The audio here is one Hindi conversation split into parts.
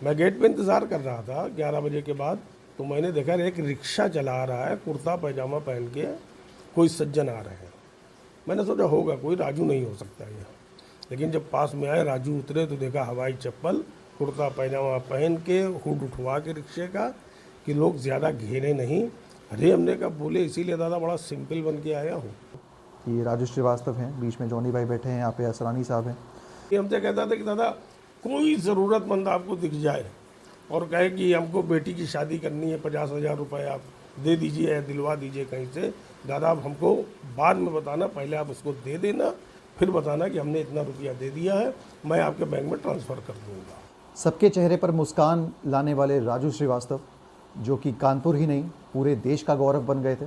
मैं गेट पे इंतज़ार कर रहा था 11 बजे के बाद, तो मैंने देखा एक रिक्शा चला रहा है, कुर्ता पैजामा पहन के कोई सज्जन आ रहे हैं। मैंने सोचा होगा कोई, राजू नहीं हो सकता ये। लेकिन जब पास में आए, राजू उतरे तो देखा हवाई चप्पल, कुर्ता पैजामा पहन के, हुड उठवा के रिक्शे का, कि लोग ज़्यादा घेरे नहीं। अरे हमने कहा बोले इसीलिए दादा बड़ा सिंपल बन के आया हूँ। ये राजू श्रीवास्तव हैं, बीच में जॉनी भाई बैठे हैं, यहाँ पे असरानी साहब हैं। ये हमसे कहता था कि दादा कोई ज़रूरतमंद आपको दिख जाए और कहे कि हमको बेटी की शादी करनी है, 50,000 रुपये आप दे दीजिए, दिलवा दीजिए कहीं से, दादा आप हमको बाद में बताना, पहले आप उसको दे देना, फिर बताना कि हमने इतना रुपया दे दिया है, मैं आपके बैंक में ट्रांसफ़र कर दूँगा। सबके चेहरे पर मुस्कान लाने वाले राजू श्रीवास्तव, जो कि कानपुर ही नहीं पूरे देश का गौरव बन गए थे,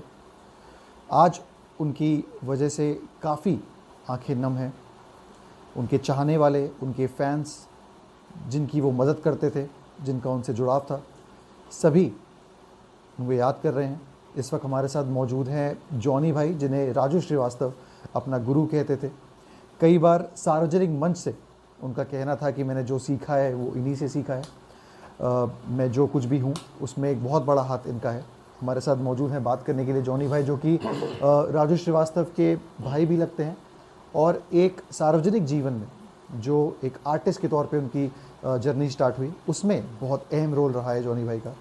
आज उनकी वजह से काफ़ी आंखें नम हैं। उनके चाहने वाले, उनके फैंस, जिनकी वो मदद करते थे, जिनका उनसे जुड़ाव था, सभी उनको याद कर रहे हैं। इस वक्त हमारे साथ मौजूद हैं जॉनी भाई, जिन्हें राजू श्रीवास्तव अपना गुरु कहते थे। कई बार सार्वजनिक मंच से उनका कहना था कि मैंने जो सीखा है वो इन्हीं से सीखा है, मैं जो कुछ भी हूँ उसमें एक बहुत बड़ा हाथ इनका है। हमारे साथ मौजूद हैं बात करने के लिए जॉनी भाई, जो कि राजू श्रीवास्तव के भाई भी लगते हैं, और एक सार्वजनिक जीवन में जो एक आर्टिस्ट के तौर पे उनकी जर्नी स्टार्ट हुई, उसमें बहुत अहम रोल रहा है जॉनी भाई का।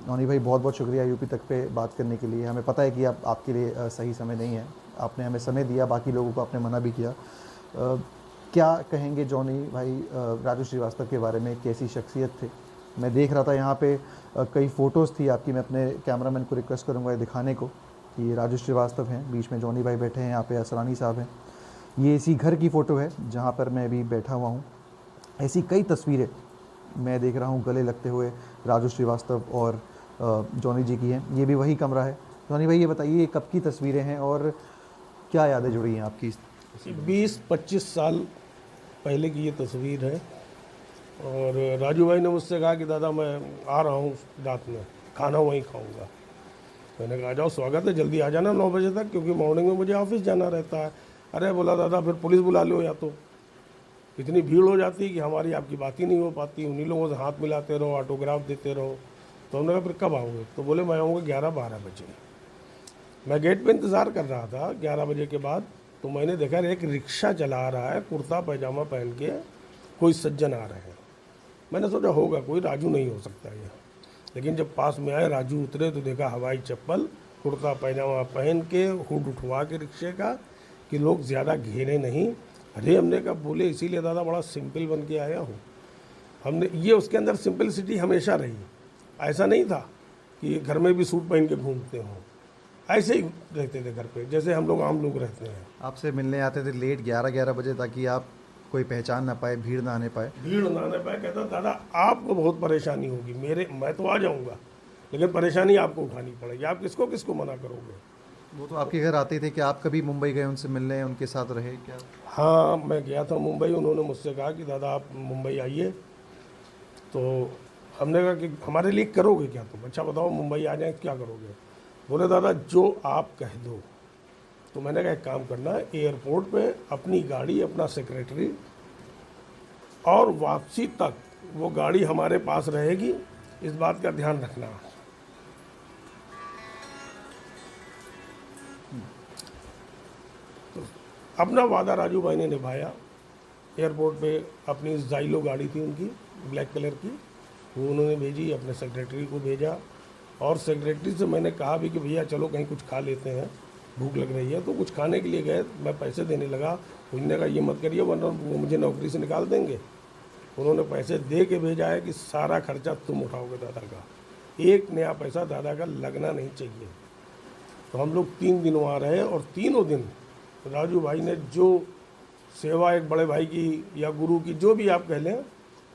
जॉनी भाई बहुत बहुत शुक्रिया यूपी तक पे बात करने के लिए। हमें पता है कि आपके लिए सही समय नहीं है, आपने हमें समय दिया, बाकी लोगों को आपने मना भी किया। क्या कहेंगे जॉनी भाई राजू श्रीवास्तव के बारे में, कैसी शख्सियत थे? मैं देख रहा था यहाँ पे कई फ़ोटोज़ थी आपकी। मैं अपने कैमरामैन को रिक्वेस्ट करूँगा ये दिखाने को कि ये राजू श्रीवास्तव हैं, बीच में जॉनी भाई बैठे हैं, यहाँ पे असरानी साहब हैं। ये इसी घर की फ़ोटो है जहाँ पर मैं अभी बैठा हुआ हूँ। ऐसी कई तस्वीरें मैं देख रहा हूँ गले लगते हुए राजू श्रीवास्तव और जॉनी जी की हैं। ये भी वही कमरा है। जॉनी भाई ये बताइए कब की तस्वीरें हैं और क्या यादें जुड़ी हैं आपकी? 20-25 साल पहले की ये तस्वीर है। और राजू भाई ने मुझसे कहा कि दादा मैं आ रहा हूँ रात में, खाना वहीं खाऊंगा। मैंने कहा आ जाओ, स्वागत है, जल्दी आ जाना 9 बजे तक, क्योंकि मॉर्निंग में मुझे ऑफिस जाना रहता है। अरे बोला दादा फिर पुलिस बुला लो, या तो इतनी भीड़ हो जाती है कि हमारी आपकी बात ही नहीं हो पाती, उन्हीं लोगों से हाथ मिलाते रहो, ऑटोग्राफ देते रहो। तो हमने कहा फिर कब आओगे? तो बोले मैं आऊँगा 11-12 बजे। मैं गेट पे इंतज़ार कर रहा था 11 बजे के बाद, तो मैंने देखा एक रिक्शा चला रहा है, कुर्ता पैजामा पहन के कोई सज्जन आ रहे हैं। मैंने सोचा होगा कोई, राजू नहीं हो सकता ये। लेकिन जब पास में आए, राजू उतरे तो देखा हवाई चप्पल, कुर्ता पैजामा पहन के, हुड उठवा के रिक्शे का, कि लोग ज़्यादा घेरे नहीं। अरे हमने कहा बोले इसीलिए दादा बड़ा सिंपल बन के आया हूँ। हमने ये उसके अंदर सिंपलिसिटी हमेशा रही। ऐसा नहीं था कि घर में भी सूट पहन के घूमते हों, ऐसे ही रहते थे घर पे, जैसे हम लोग आम लोग रहते हैं। आपसे मिलने आते थे लेट 11-11 बजे, ताकि आप कोई पहचान ना पाए, भीड़ ना आने पाए। भीड़ ना आने पाए। कहता दादा आपको बहुत परेशानी होगी, मैं तो आ जाऊँगा, लेकिन परेशानी आपको उठानी पड़ेगी, आप किसको किसको मना करोगे। वो तो आपके घर आते थे कि आप कभी मुंबई गए उनसे मिलने, उनके साथ रहे क्या? हाँ मैं गया था मुंबई, उन्होंने मुझसे कहा कि दादा आप मुंबई आइए। तो हमने कहा कि हमारे लिए करोगे क्या तुम? अच्छा बताओ, मुंबई आ जाए क्या करोगे? बोले दादा जो आप कह दो। तो मैंने कहा एक काम करना, एयरपोर्ट पे अपनी गाड़ी, अपना सेक्रेटरी, और वापसी तक वो गाड़ी हमारे पास रहेगी, इस बात का ध्यान रखना। तो अपना वादा राजू भाई ने निभाया। एयरपोर्ट पे अपनी जाइलो गाड़ी थी उनकी, ब्लैक कलर की, वो उन्होंने भेजी, अपने सेक्रेटरी को भेजा। और सेक्रेटरी से मैंने कहा भी कि भैया चलो कहीं कुछ खा लेते हैं, भूख लग रही है। तो कुछ खाने के लिए गए, मैं पैसे देने लगा, उन्होंने कहा ये मत करिए वरना वो मुझे नौकरी से निकाल देंगे। उन्होंने पैसे दे के भेजा है कि सारा खर्चा तुम उठाओगे दादा का, एक नया पैसा दादा का लगना नहीं चाहिए। तो हम लोग 3 दिन वहाँ रहे, और तीनों दिन राजू भाई ने जो सेवा एक बड़े भाई की या गुरु की, जो भी आप कह लें,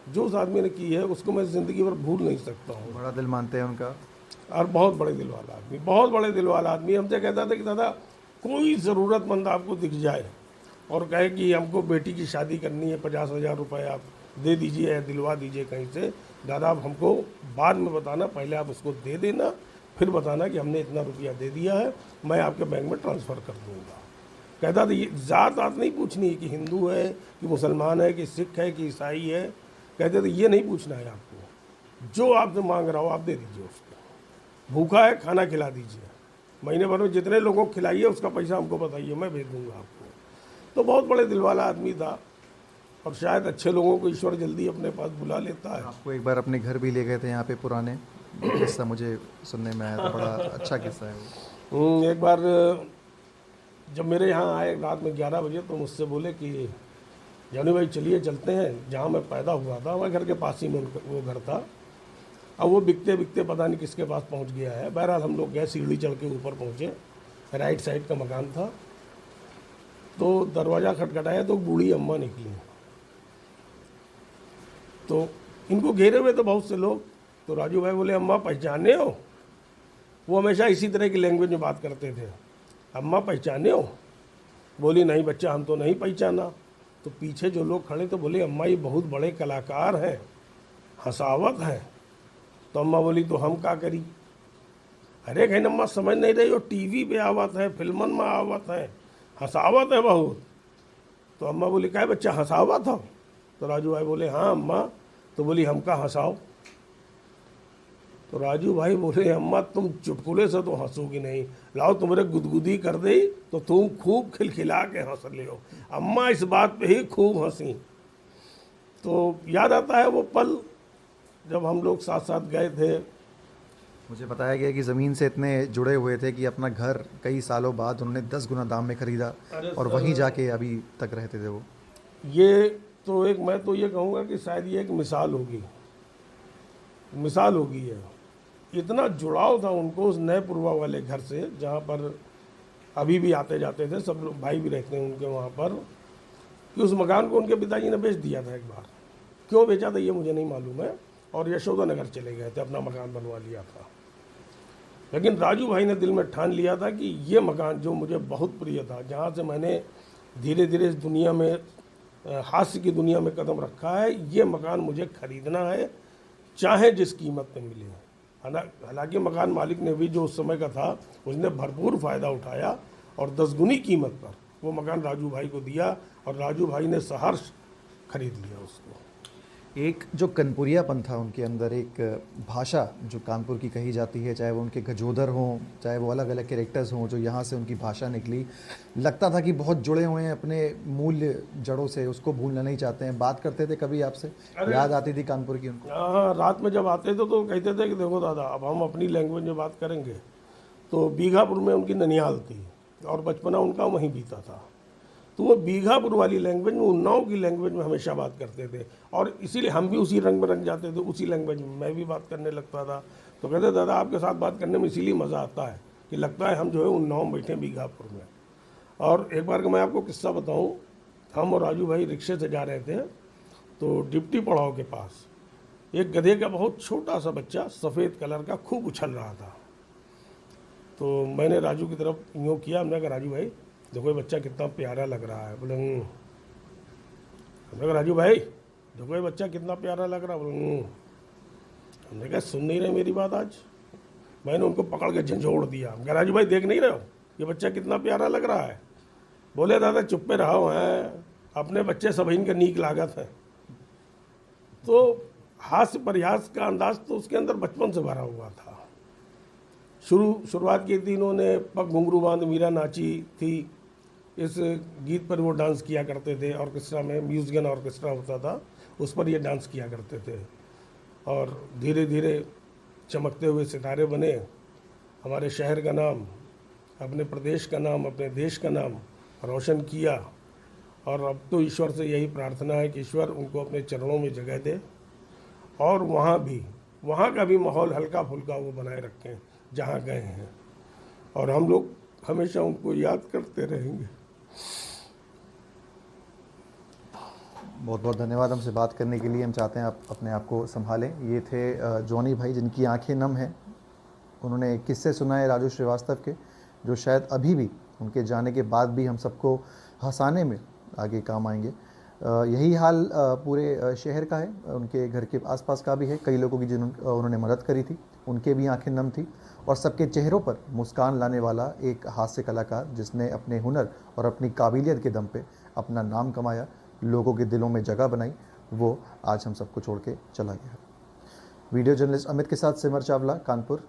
जो उस आदमी ने की है, उसको मैं ज़िंदगी भर भूल नहीं सकता हूँ। बड़ा दिल मानते हैं उनका, और बहुत बड़े दिल वाला आदमी, बहुत बड़े दिल वाला आदमी। हमसे कहता था कि दादा कोई ज़रूरतमंद आपको दिख जाए और कहे कि हमको बेटी की शादी करनी है, 50,000 रुपये आप दे दीजिए, दिलवा दीजिए कहीं से, दादा आप हमको बाद में बताना, पहले आप उसको दे देना, फिर बताना कि हमने इतना रुपया दे दिया है, मैं आपके बैंक में ट्रांसफ़र कर दूँगा। कहता था ये ज़ात नहीं पूछनी है कि हिंदू है कि मुसलमान है कि सिख है कि ईसाई है, कहते थे ये नहीं पूछना है आपको, जो आपसे मांग रहा हो आप दे दीजिए उसको, भूखा है खाना खिला दीजिए, महीने भर में जितने लोगों को खिलाइए उसका पैसा हमको बताइए, मैं भेज दूंगा आपको। तो बहुत बड़े दिल वाला आदमी था, और शायद अच्छे लोगों को ईश्वर जल्दी अपने पास बुला लेता है। आपको एक बार अपने घर भी ले गए थे यहाँ पे पुराने, ये किस्सा मुझे सुनने में आया था, बड़ा अच्छा किस्सा है वो। एक बार जब मेरे यहाँ आए रात में 11 बजे, तो मुझसे बोले कि जानी भाई चलिए चलते हैं, जहाँ मैं पैदा हुआ था हमारे घर के पास ही में वो घर था। अब वो बिकते बिकते पता नहीं किसके पास पहुँच गया है। बहरहाल हम लोग गए, सीढ़ी चढ़ के ऊपर पहुँचे, राइट साइड का मकान था। तो दरवाज़ा खटखटाया तो बूढ़ी अम्मा निकली। तो इनको घेरे हुए तो बहुत से लोग। तो राजू भाई बोले अम्मा पहचाने हो? वो हमेशा इसी तरह की लैंग्वेज में बात करते थे, अम्मा पहचाने हो? बोली नहीं बच्चा हम तो नहीं पहचाना। तो पीछे जो लोग खड़े तो बोले अम्मा ये बहुत बड़े कलाकार हैं, हंसावत हैं। तो अम्मा बोली तो हम क्या करी? अरे कहीं अम्मा समझ नहीं रही हो, टीवी पे आवत है, फिल्मन में आवत है, हंसावत है बहुत। तो अम्मा बोली क्या बच्चा हंसावत हो? तो राजू भाई बोले हाँ अम्मा। तो बोली हमका हंसाओ। तो राजू भाई बोले अम्मा तुम चुटकुले से तो हंसोगी नहीं, लाओ तुम्हारे गुदगुदी कर दे तो तुम खूब खिलखिला के हंस ले हो। अम्मा इस बात पे ही खूब हंसी। तो याद आता है वो पल जब हम लोग साथ साथ गए थे। मुझे बताया गया कि ज़मीन से इतने जुड़े हुए थे कि अपना घर कई सालों बाद उन्होंने 10 गुना दाम में ख़रीदा और वहीं जाके अभी तक रहते थे वो। ये तो एक, मैं तो ये कहूँगा कि शायद ये एक मिसाल होगी है। इतना जुड़ाव था उनको उस नए पुरवा वाले घर से, जहाँ पर अभी भी आते जाते थे, सब लोग भाई भी रहते हैं उनके वहाँ पर, कि उस मकान को उनके पिताजी ने बेच दिया था एक बार। क्यों बेचा था ये मुझे नहीं मालूम है, और यशोदा नगर चले गए थे, अपना मकान बनवा लिया था। लेकिन राजू भाई ने दिल में ठान लिया था कि ये मकान जो मुझे बहुत प्रिय था, जहाँ से मैंने धीरे धीरे इस दुनिया में, हास्य की दुनिया में कदम रखा है, ये मकान मुझे खरीदना है, चाहे जिस कीमत पे मिले। हालांकि मकान मालिक ने भी जो उस समय का था उसने भरपूर फ़ायदा उठाया और 10 गुनी कीमत पर वो मकान राजू भाई को दिया, और राजू भाई ने सहर्ष खरीद लिया उसको। एक जो कनपुरियापन था उनके अंदर, एक भाषा जो कानपुर की कही जाती है, चाहे वो उनके गजोदर हों, चाहे वो अलग अलग कैरेक्टर्स हों, जो यहाँ से उनकी भाषा निकली, लगता था कि बहुत जुड़े हुए हैं अपने मूल जड़ों से, उसको भूलना नहीं चाहते हैं। बात करते थे कभी आपसे, याद आती थी कानपुर की उनको? हाँ, रात में जब आते थे तो कहते थे कि देखो दादा अब हम अपनी लैंग्वेज में बात करेंगे। तो बीघापुर में उनकी ननिहाल थी और बचपना उनका वहीं बीता था। तो वो बीघापुर वाली लैंग्वेज में, उन्नाव की लैंग्वेज में हमेशा बात करते थे, और इसीलिए हम भी उसी रंग में रंग जाते थे, उसी लैंग्वेज में मैं भी बात करने लगता था। तो कहते दादा आपके साथ बात करने में इसीलिए मज़ा आता है कि लगता है हम जो है उन्नाव में बैठे बीघापुर में। और एक बार का मैं आपको किस्सा बताऊं, हम और राजू भाई रिक्शे से जा रहे थे, तो डिप्टी पड़ाव के पास एक गधे का बहुत छोटा सा बच्चा सफ़ेद कलर का खूब उछल रहा था। तो मैंने राजू की तरफ यूँ किया, हमने कहा राजू भाई देखो ये बच्चा कितना प्यारा लग रहा है। बोले हमने कहा राजू भाई देखो ये बच्चा कितना प्यारा लग रहा है। बोले हमने कहा सुन नहीं रहे मेरी बात आज? मैंने उनको पकड़ के झंझोड़ दिया। हम कहा राजू भाई देख नहीं रहे हो ये बच्चा कितना प्यारा लग रहा है? बोले दादा चुप पे रहो, हैं अपने बच्चे सभी इनके नीक लागत है। तो हास्य परिहास का अंदाज तो उसके अंदर बचपन से भरा हुआ था। शुरुआत की थी, इन्होंने पग घुंघरू बांध मीरा नाची थी, इस गीत पर वो डांस किया करते थे। ऑर्केस्ट्रा में म्यूजिकल ऑर्केस्ट्रा होता था, उस पर ये डांस किया करते थे, और धीरे धीरे चमकते हुए सितारे बने। हमारे शहर का नाम, अपने प्रदेश का नाम, अपने देश का नाम रोशन किया। और अब तो ईश्वर से यही प्रार्थना है कि ईश्वर उनको अपने चरणों में जगह दे, और वहाँ का भी माहौल हल्का फुल्का वो बनाए रखें जहाँ गए हैं, और हम लोग हमेशा उनको याद करते रहेंगे। बहुत बहुत धन्यवाद हमसे बात करने के लिए। हम चाहते हैं आप अपने आप को संभालें। ये थे जॉनी भाई, जिनकी आंखें नम हैं। उन्होंने किस्से सुनाए राजू श्रीवास्तव के, जो शायद अभी भी उनके जाने के बाद भी हम सबको हंसाने में आगे काम आएंगे। यही हाल पूरे शहर का है, उनके घर के आसपास का भी है। कई लोगों की उन्होंने मदद करी थी, उनके भी आंखें नम थी, और सबके चेहरों पर मुस्कान लाने वाला एक हास्य कलाकार, जिसने अपने हुनर और अपनी काबिलियत के दम पे अपना नाम कमाया, लोगों के दिलों में जगह बनाई, वो आज हम सबको छोड़ के चला गया। वीडियो जर्नलिस्ट अमित के साथ सिमर चावला, कानपुर।